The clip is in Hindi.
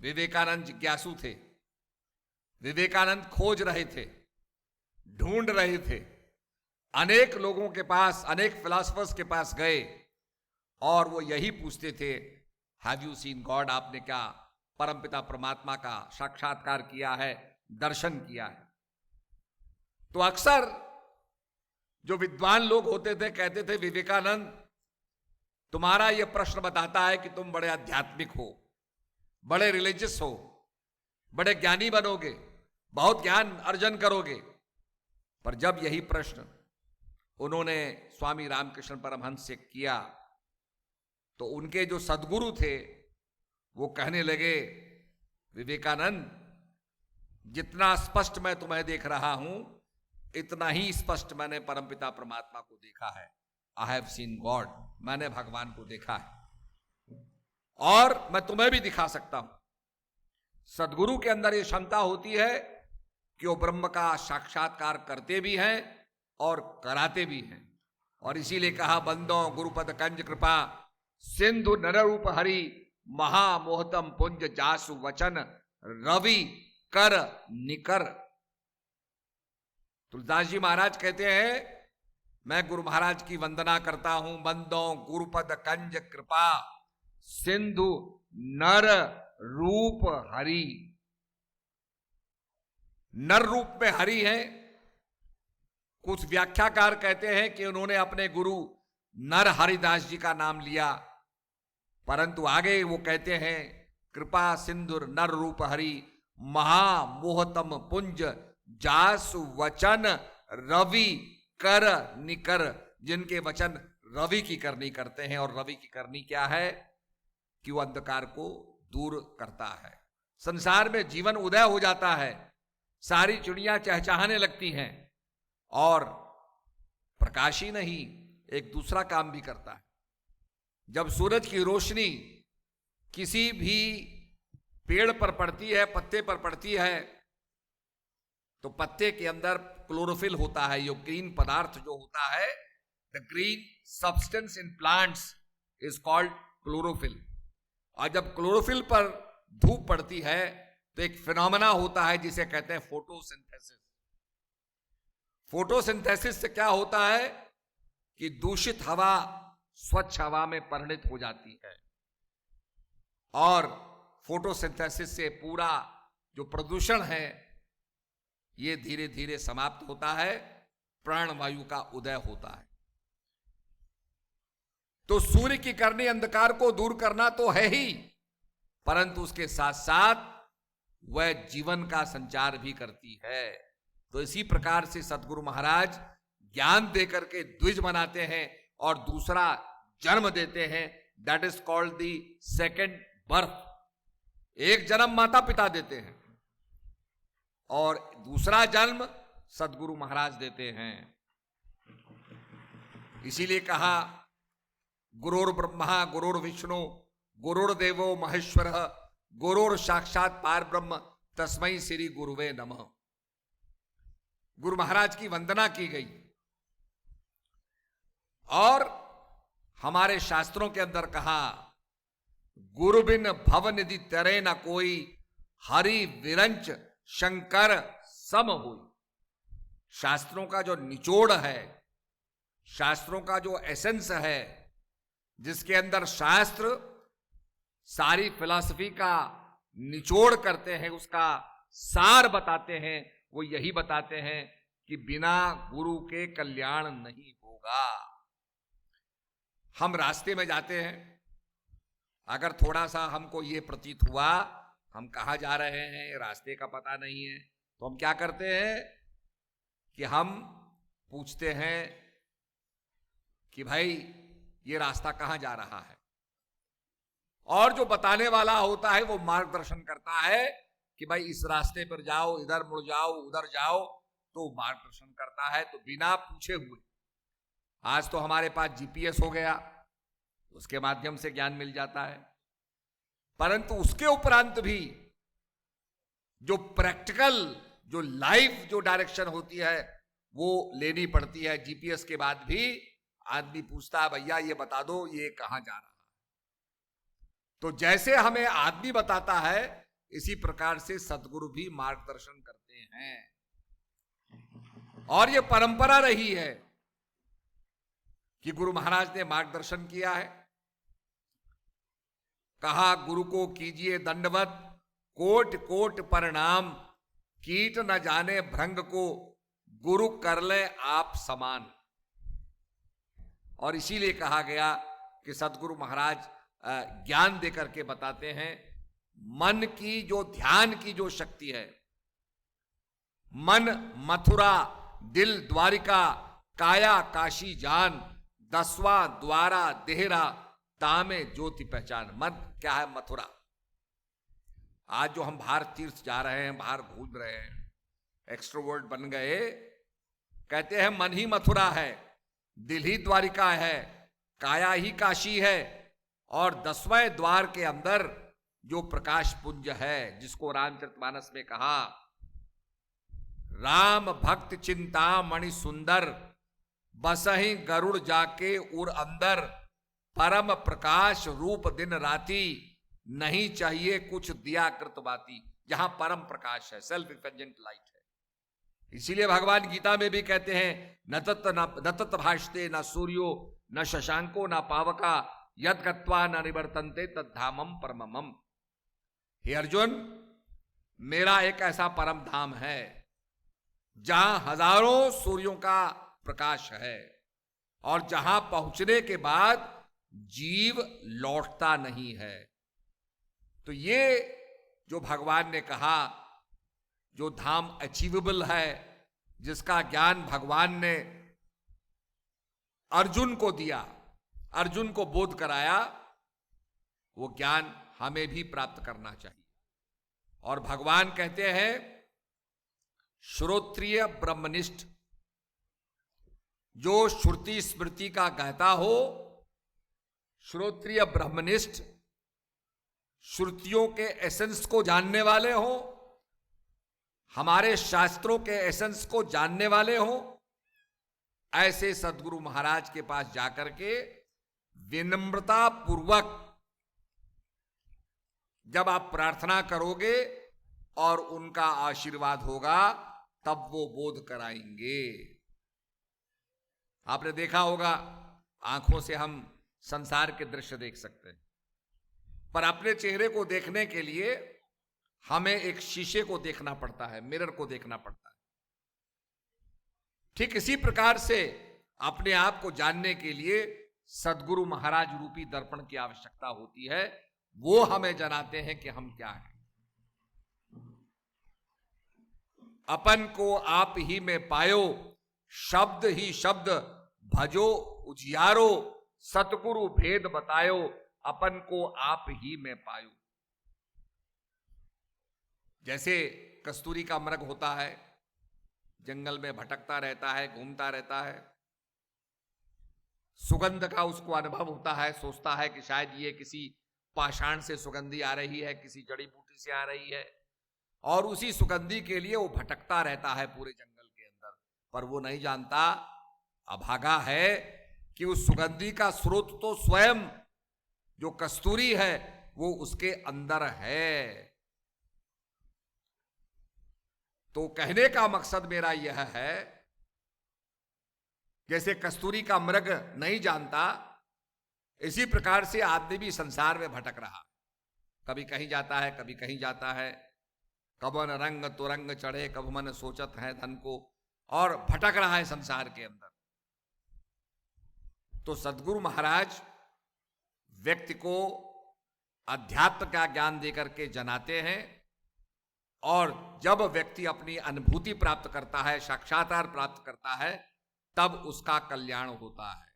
विवेकानंद जिज्ञासु थे। विवेकानंद खोज रहे थे, ढूंढ रहे थे, अनेक लोगों के पास, अनेक फिलोसफर्स के पास गए और वो यही पूछते थे, हैव यू सीन गॉड? आपने क्या परमपिता परमात्मा का साक्षात्कार किया है, दर्शन किया है? तो अक्सर जो विद्वान लोग होते थे कहते थे, विवेकानंद तुम्हारा यह प्रश्न बताता है कि तुम बड़े आध्यात्मिक हो, बड़े रिलीजियस हो, बड़े ज्ञानी बनोगे, बहुत ज्ञान अर्जन करोगे। पर जब यही प्रश्न उन्होंने स्वामी रामकृष्ण परमहंस से किया तो उनके जो सदगुरु थे वो कहने लगे, विवेकानंद जितना स्पष्ट मैं तुम्हें देख रहा हूं इतना ही स्पष्ट मैंने परमपिता परमात्मा को देखा है। आई हैव सीन गॉड, मैंने भगवान को देखा है और मैं तुम्हें भी दिखा सकता हूं। सदगुरु के अंदर ये क्षमता होती है कि वो ब्रह्म का साक्षात्कार करते भी हैं और कराते भी हैं। और इसीलिए कहा, बंदो गुरुपद कंज कृपा सिंधु नररूप हरि महामोहतम पुंज जासु वचन रवि कर निकर। तुलसीदास जी महाराज कहते हैं, मैं गुरु महाराज की वंदना करता हूं। बंदो गुरुपद कंज कृपा सिंधु नर रूप हरि। नर रूप में हरि है। कुछ व्याख्याकार कहते हैं कि उन्होंने अपने गुरु नर हरिदास जी का नाम लिया, परंतु आगे वो कहते हैं, कृपा सिंधुर नर रूप हरि महामोहतम पुंज जासु वचन रवि कर निकर। जिनके वचन रवि की करनी करते हैं। और रवि की करनी क्या है? कि वो अंधकार को दूर करता है। संसार में जीवन उदय हो जाता है, सारी चिड़ियां चहचहाने लगती हैं और प्रकाश ही नहीं, एक दूसरा काम भी करता है। जब सूरज की रोशनी किसी भी पेड़ पर पड़ती है, पत्ते पर पड़ती है, तो पत्ते के अंदर क्लोरोफिल होता है। यो ग्रीन पदार्थ जो होता है, the green substance in plants is called chlorophyll. और जब क्लोरोफिल पर धूप पड़ती है तो एक फिनोमेना होता है जिसे कहते हैं फोटोसिंथेसिस। फोटोसिंथेसिस से क्या होता है कि दूषित हवा स्वच्छ हवा में परिणत हो जाती है और फोटोसिंथेसिस से पूरा जो प्रदूषण है ये धीरे धीरे समाप्त होता है, प्राणवायु का उदय होता है। तो सूर्य की करनी अंधकार को दूर करना तो है ही, परंतु उसके साथ साथ वह जीवन का संचार भी करती है। तो इसी प्रकार से सदगुरु महाराज ज्ञान देकर के द्विज बनाते हैं और दूसरा जन्म देते हैं। That is called the second birth. एक जन्म माता पिता देते हैं और दूसरा जन्म सदगुरु महाराज देते हैं। इसीलिए कहा, गुरुर् ब्रह्मा गुरुर् विष्णु गुरुर्देवो महेश्वर गुरुर् साक्षात पार ब्रह्म तस्मै श्री गुरुवे नमः। गुरु महाराज की वंदना की गई और हमारे शास्त्रों के अंदर कहा, गुरु बिन भव निधि तरे न कोई हरि विरंच शंकर सम होई। शास्त्रों का जो निचोड़ है, शास्त्रों का जो एसेंस है, जिसके अंदर शास्त्र सारी फिलॉसफी का निचोड़ करते हैं, उसका सार बताते हैं, वो यही बताते हैं कि बिना गुरु के कल्याण नहीं होगा। हम रास्ते में जाते हैं, अगर थोड़ा सा हमको ये प्रतीत हुआ हम कहाँ जा रहे हैं, रास्ते का पता नहीं है, तो हम क्या करते हैं कि हम पूछते हैं कि भाई ये रास्ता कहाँ जा रहा है। और जो बताने वाला होता है वो मार्गदर्शन करता है कि भाई इस रास्ते पर जाओ, इधर मुड़ जाओ, उधर जाओ, तो मार्गदर्शन करता है। तो बिना पूछे हुए, आज तो हमारे पास जीपीएस हो गया, उसके माध्यम से ज्ञान मिल जाता है, परंतु उसके उपरांत भी जो प्रैक्टिकल, जो लाइफ जो डायरेक्शन होती है वो लेनी पड़ती है। जीपीएस के बाद भी आदमी पूछता है, भैया ये बता दो ये कहां जा रहा है। तो जैसे हमें आदमी बताता है इसी प्रकार से सदगुरु भी मार्गदर्शन करते हैं। और ये परंपरा रही है कि गुरु महाराज ने मार्गदर्शन किया है। कहा गुरु को कीजिए दंडवत, कोट कोट प्रणाम, कीट न जाने भृंग को, गुरु कर ले आप समान। और इसीलिए कहा गया कि सदगुरु महाराज ज्ञान देकर के बताते हैं, मन की जो ध्यान की जो शक्ति है, मन मथुरा, दिल द्वारिका, काया काशी जान, 10वां द्वारा देहरा, तामे ज्योति पहचान। मन क्या है? मथुरा। आज जो हम बाहर तीर्थ जा रहे हैं, बाहर घूम रहे हैं, एक्सट्रोवर्ट बन गए, कहते हैं मन ही मथुरा है, दिल ही द्वारिका है, काया ही काशी है, और 10वें द्वार के अंदर जो प्रकाश पुंज है, जिसको रामचरितमानस में कहा, राम भक्त चिंता मणि सुंदर, बसहि गरुड़ जाके उर अंदर, परम प्रकाश रूप दिन राती, नहीं चाहिए कुछ दिया कृत बाती। जहां परम प्रकाश है, सेल्फ इफेक्जेंट लाइट है। इसीलिए भगवान गीता में भी कहते हैं, न तत् भाषते न सूर्यो न शशांको न पावका, यद गत्वा न निवर्तन्ते तद्धामम परमम। हे अर्जुन, मेरा एक ऐसा परम धाम है जहां हजारों सूर्यों का प्रकाश है, और जहां पहुंचने के बाद जीव लौटता नहीं है। तो ये जो भगवान ने कहा, जो धाम अचीवेबल है, जिसका ज्ञान भगवान ने अर्जुन को दिया, अर्जुन को बोध कराया, वो ज्ञान हमें भी प्राप्त करना चाहिए। और भगवान कहते हैं, श्रोत्रिय ब्रह्मनिष्ठ, जो श्रुति स्मृति का कहता हो, श्रोत्रिय ब्रह्मनिष्ठ, श्रुतियों के एसेंस को जानने वाले हो, हमारे शास्त्रों के एसेंस को जानने वाले हो, ऐसे सदगुरु महाराज के पास जाकर के विनम्रता पूर्वक जब आप प्रार्थना करोगे और उनका आशीर्वाद होगा, तब वो बोध कराएंगे। आपने देखा होगा, आंखों से हम संसार के दृश्य देख सकते हैं, पर अपने चेहरे को देखने के लिए हमें एक शीशे को देखना पड़ता है, मिरर को देखना पड़ता है। ठीक इसी प्रकार से अपने आप को जानने के लिए सदगुरु महाराज रूपी दर्पण की आवश्यकता होती है। वो हमें जनाते हैं कि हम क्या हैं। अपन को आप ही में पायो, शब्द ही शब्द भजो उजियारो, सतगुरु भेद बतायो, अपन को आप ही में पायो। जैसे कस्तूरी का मृग होता है, जंगल में भटकता रहता है, घूमता रहता है, सुगंध का उसको अनुभव होता है, सोचता है कि शायद ये किसी पाषाण से सुगंधी आ रही है, किसी जड़ी बूटी से आ रही है, और उसी सुगंधी के लिए वो भटकता रहता है पूरे जंगल के अंदर। पर वो नहीं जानता, अभागा है, कि उस सुगंधी का स्रोत तो स्वयं जो कस्तूरी है वो उसके अंदर है। तो कहने का मकसद मेरा यह है, जैसे कस्तूरी का मृग नहीं जानता, इसी प्रकार से आदमी भी संसार में भटक रहा, कभी कहीं जाता है, कभी कहीं जाता है, कबन रंग तो रंग चढ़े, कब मन सोचत है धन को, और भटक रहा है संसार के अंदर। तो सदगुरु महाराज व्यक्ति को अध्यात्म का ज्ञान देकर के जनाते हैं, और जब व्यक्ति अपनी अनुभूति प्राप्त करता है, साक्षात्कार प्राप्त करता है, तब उसका कल्याण होता है।